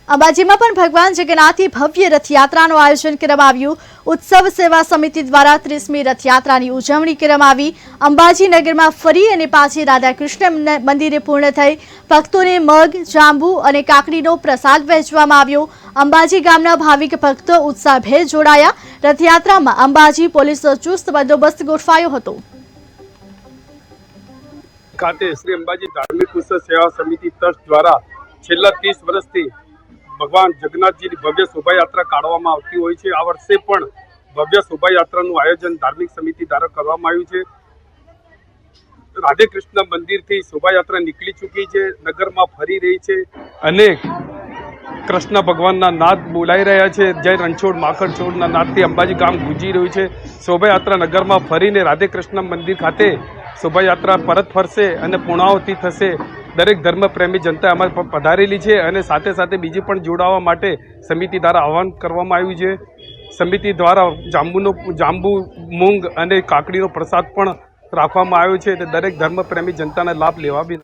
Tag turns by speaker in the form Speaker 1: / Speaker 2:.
Speaker 1: અંબાજીમાં પણ ભગવાન જગન્નાથની ભવ્ય રથયાત્રાનું આયોજન કરવામાં આવ્યું। ઉત્સવ સેવા સમિતિ દ્વારા 30મી રથયાત્રાની ઉજવણી કરવામાં આવી। અંબાજી નગરમાં ફરી અને પાછી રાધાકૃષ્ણ મંદિરે પૂર્ણ થઈ ભક્તોને મગ, જાંબુ અને કાકડીનો પ્રસાદ વહેંચવામાં આવ્યો। અંબાજી ગામના ભાવિક ભક્તો ઉત્સાહભેર જોડાયા। રથયાત્રામાં અંબાજી પોલીસનો ચુસ્ત બંદોબસ્ત ગોઠવાયો હતો।
Speaker 2: ખાતે શ્રી અંબાજી ધાર્મિક ઉત્સવ સેવા સમિતિ ટ્રસ્ટ દ્વારા છેલ્લા 30 વર્ષથી ભગવાન જગન્નાથજીની ભવ્ય શોભાયાત્રા કાઢવામાં આવતી હોય છે। આ વર્ષે પણ ભવ્ય શોભાયાત્રાનું આયોજન ધાર્મિક સમિતિ દ્વારા કરવામાં આવ્યું છે। રાધે કૃષ્ણ મંદિરથી શોભાયાત્રા નીકળી ચૂકી છે, નગરમાં ફરી રહી છે અને કૃષ્ણ ભગવાનના નાદ બોલાઈ રહ્યા છે। જય રણછોડ માખણ છોડના નાદથી અંબાજી ગામ ગુંજી રહ્યું છે। શોભાયાત્રા નગરમાં ફરીને રાધે કૃષ્ણ મંદિર ખાતે શોભાયાત્રા પરત ફરશે અને પૂર્ણાહુતિ થશે। દરેક ધર્મ પ્રેમી જનતા અમારી પધારેલી છે અને સાથે સાથે બીજી પણ જોડાવા માટે સમિતિ દ્વારા આહવાન કરવામાં આવ્યું છે। સમિતિ દ્વારા જાંબુ, મૂંગ અને કાકડીનો પ્રસાદ પણ રાખવામાં આવ્યો છે। દરેક ધર્મ પ્રેમી જનતાને લાભ લેવા બી